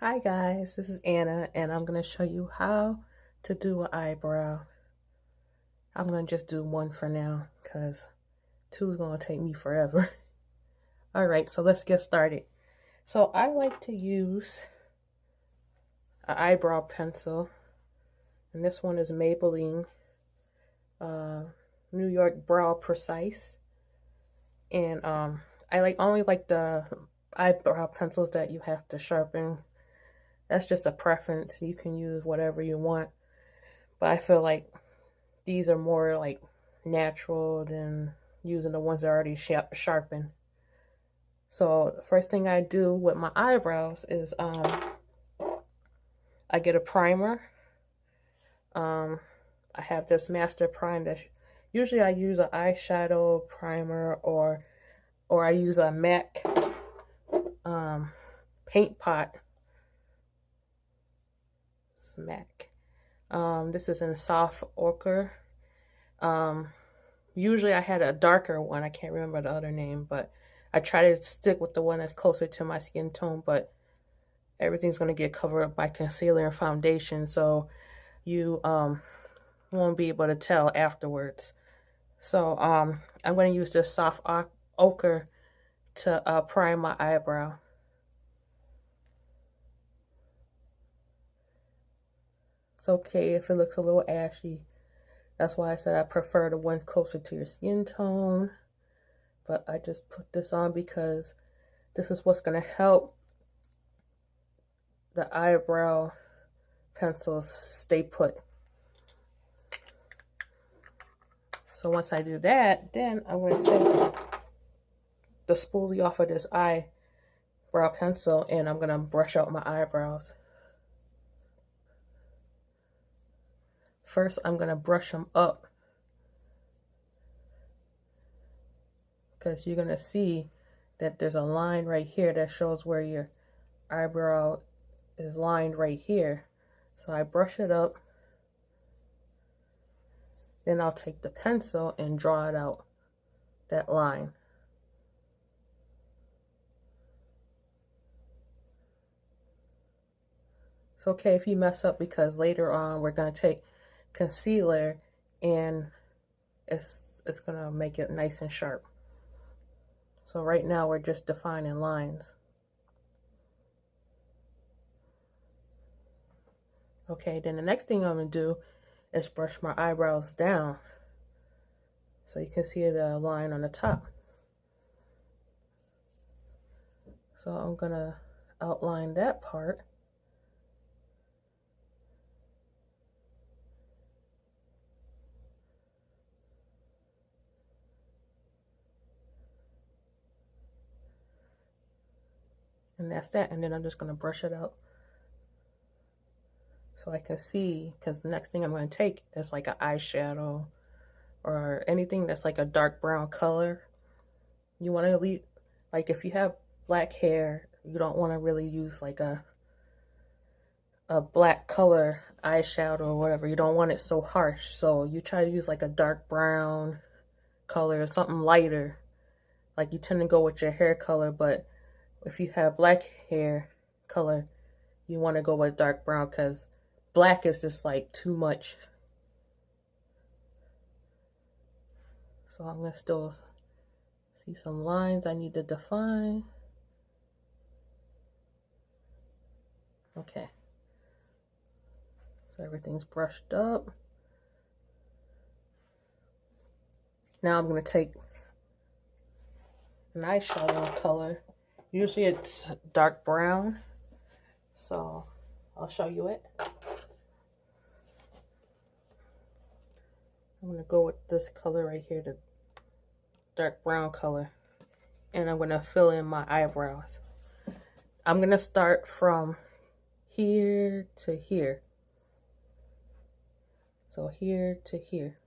Hi guys, this is Anna and I'm going to show you how to do an eyebrow. I'm going to just do one for now because two is going to take me forever. Alright, so let's get started. So I like to use an eyebrow pencil, and this one is Maybelline uh, New York Brow Precise. And I only like the eyebrow pencils that you have to sharpen. That's just a preference. You can use whatever you want. But I feel like these are more like natural than using the ones that are already sharpened. So the first thing I do with my eyebrows is I get a primer. Um, I have this master prime that usually I use an eyeshadow primer or I use a MAC paint pot. It's MAC. This is in soft ochre. Um, Usually I had a darker one. I can't remember the other name, but I try to stick with the one that's closer to my skin tone, but everything's going to get covered up by concealer and foundation, so you won't be able to tell afterwards. So I'm going to use this soft ochre to prime my eyebrow. It's okay if it looks a little ashy. That's why I said I prefer the one closer to your skin tone. But I just put this on because this is what's going to help the eyebrow pencils stay put. So once I do that, then I'm going to take the spoolie off of this eyebrow pencil and I'm going to brush out my eyebrows. First, I'm going to brush them up because you're going to see that there's a line right here that shows where your eyebrow is lined right here. So I brush it up. Then I'll take the pencil and draw it out, that line. It's okay if you mess up because later on we're going to take concealer and it's going to make it nice and sharp. So right now we're just defining lines. Okay, then the next thing I'm going to do is brush my eyebrows down so you can see the line on the top. So I'm going to outline that part. And that's that. And then I'm just going to brush it out so I can see, because the next thing I'm going to take is like an eyeshadow or anything that's like a dark brown color. You want to leave, like if you have black hair, you don't want to really use like a black color eyeshadow or whatever. You don't want it so harsh. So you try to use like a dark brown color or something lighter. Like you tend to go with your hair color, but if you have black hair color, you want to go with dark brown because black is just like too much. So I'm going to still see some lines I need to define. Okay. So everything's brushed up. Now I'm going to take an eyeshadow color. Usually it's dark brown. So I'll show you it. I'm going to go with this color right here, the dark brown color. And I'm going to fill in my eyebrows. I'm going to start from here to here. So here to here.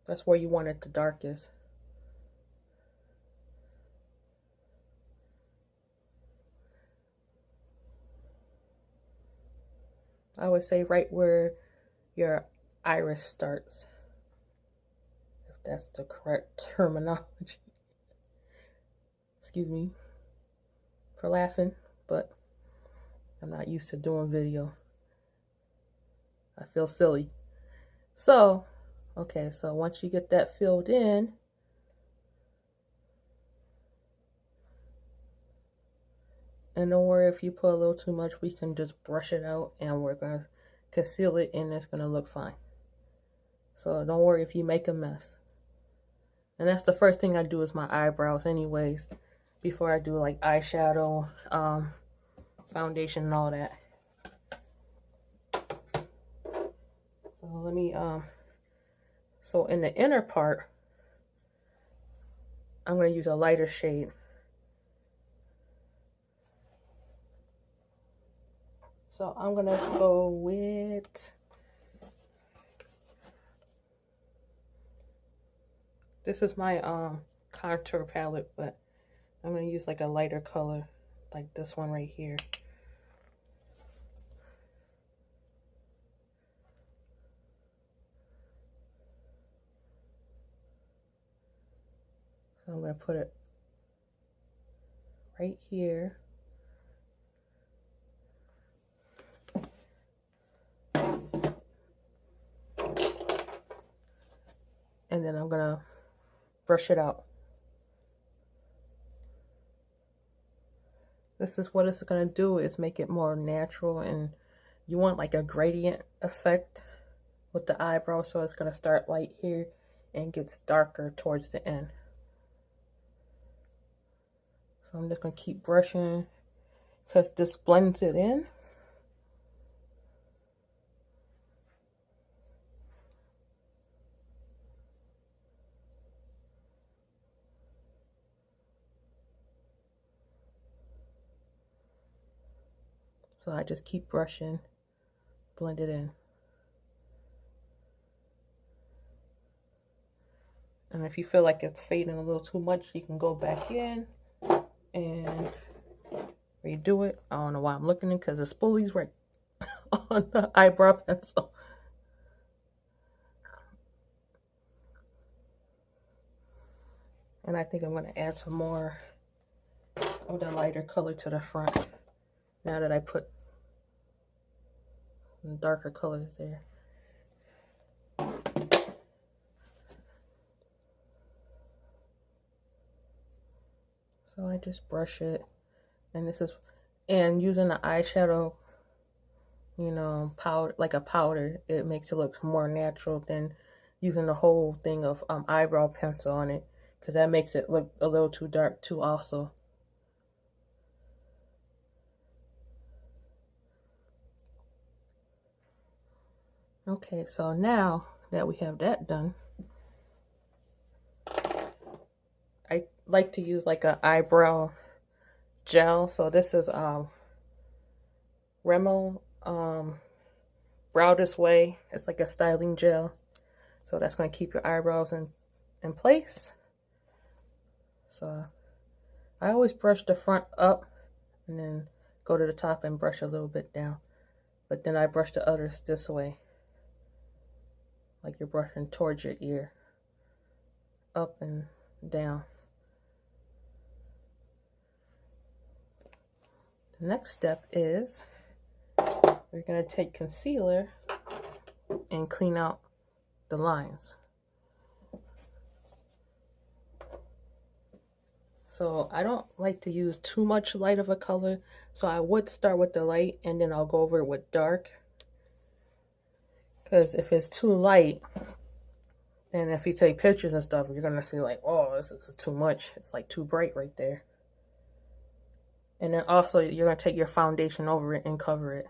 That's where you want it the darkest. I would say right where your iris starts, if that's the correct terminology. Excuse me for laughing, but I'm not used to doing video. I feel silly. So, okay, so once you get that filled in, and don't worry if you put a little too much, we can just brush it out and we're going to conceal it and it's going to look fine. So don't worry if you make a mess. And that's the first thing I do is my eyebrows anyways, before I do like eyeshadow, foundation and all that. So let me, so in the inner part, I'm going to use a lighter shade. So I'm going to go with, this is my contour palette, but I'm going to use like a lighter color, like this one right here. So I'm going to put it right here. And then I'm going to brush it out. This is what it's going to do, is make it more natural, and you want like a gradient effect with the eyebrow, so it's going to start light here and gets darker towards the end. So I'm just going to keep brushing because this blends it in. So I just keep brushing, blend it in. And if you feel like it's fading a little too much, you can go back in and redo it. I don't know why I'm looking at it, because the spoolie's right on the eyebrow pencil. And I think I'm going to add some more of the lighter color to the front, now that I put some darker colors there. So I just brush it, and this is, and using the eyeshadow, you know, powder, like a powder, it makes it look more natural than using the whole thing of eyebrow pencil on it, because that makes it look a little too dark too also. Okay, so now that we have that done, I like to use like an eyebrow gel. So this is Remo Brow This Way. It's like a styling gel. So that's going to keep your eyebrows in place. So I always brush the front up and then go to the top and brush a little bit down. But then I brush the others this way, like you're brushing towards your ear, up and down. The next step is we're going to take concealer and clean out the lines. So I don't like to use too much light of a color, so I would start with the light and then I'll go over it with dark. Because if it's too light, and if you take pictures and stuff, you're going to see like, oh, this is too much. It's like too bright right there. And then also you're going to take your foundation over it and cover it.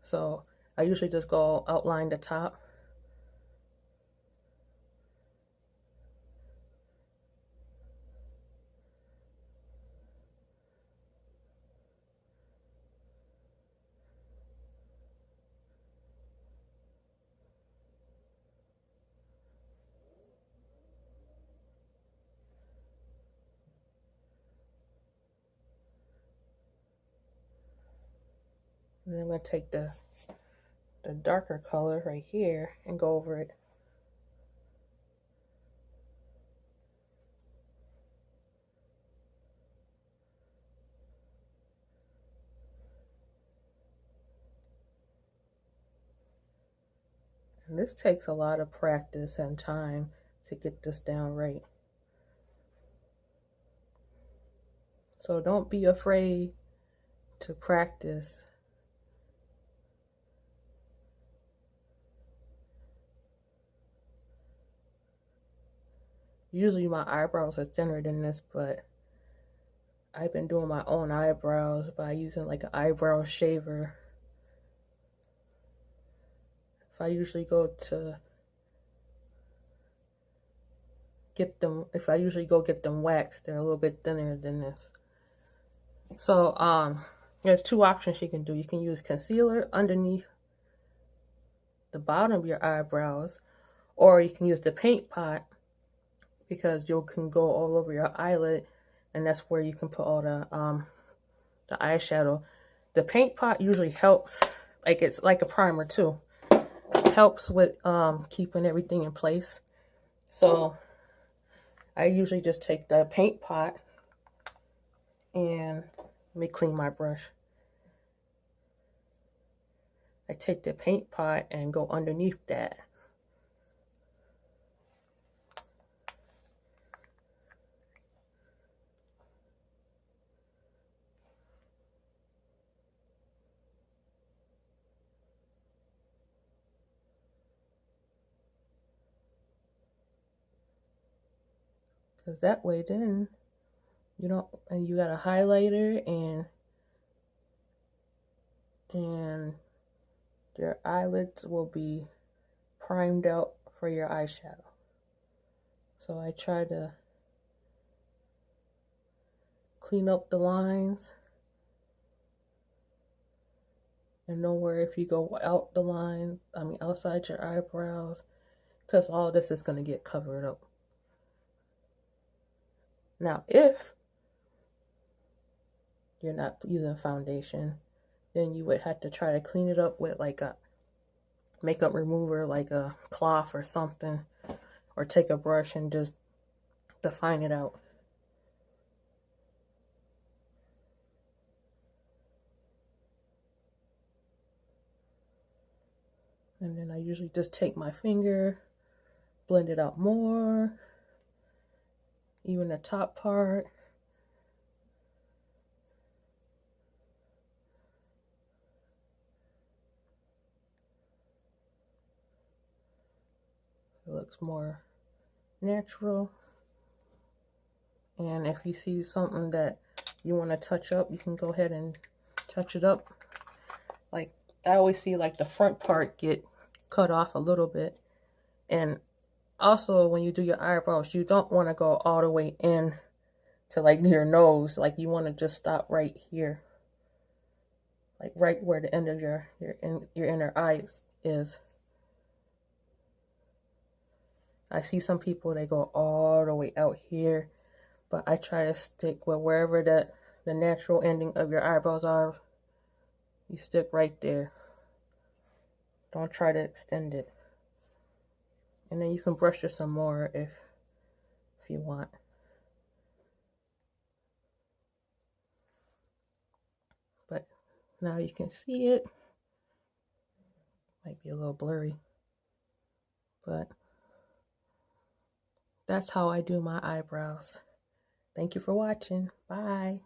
So I usually just go outline the top. And then I'm going to take the darker color right here and go over it. And this takes a lot of practice and time to get this down right. So don't be afraid to practice. Usually my eyebrows are thinner than this, but I've been doing my own eyebrows by using like an eyebrow shaver. If I usually go get them waxed, they're a little bit thinner than this. So there's two options you can do. You can use concealer underneath the bottom of your eyebrows, or you can use the paint pot, because you can go all over your eyelid, and that's where you can put all the eyeshadow. The paint pot usually helps, like it's like a primer too. It helps with keeping everything in place. So I usually just take the paint pot and let me clean my brush. I take the paint pot and go underneath that. Because that way then you don't, and you got a highlighter and your eyelids will be primed out for your eyeshadow. So I try to clean up the lines. And don't worry if you go out the line, outside your eyebrows, because all this is going to get covered up. Now, if you're not using foundation, then you would have to try to clean it up with like a makeup remover, like a cloth or something, or take a brush and just define it out. And then I usually just take my finger, blend it out more, even the top part. It looks more natural. And if you see something that you want to touch up, you can go ahead and touch it up. Like I always see like the front part get cut off a little bit. And also when you do your eyebrows, you don't want to go all the way in to like your nose. Like you want to just stop right here. Like right where the end of your inner eye is. I see some people, they go all the way out here, but I try to stick with wherever the natural ending of your eyebrows are. You stick right there. Don't try to extend it. And then you can brush it some more if you want. But now you can see it. Might be a little blurry, but that's how I do my eyebrows. Thank you for watching. Bye.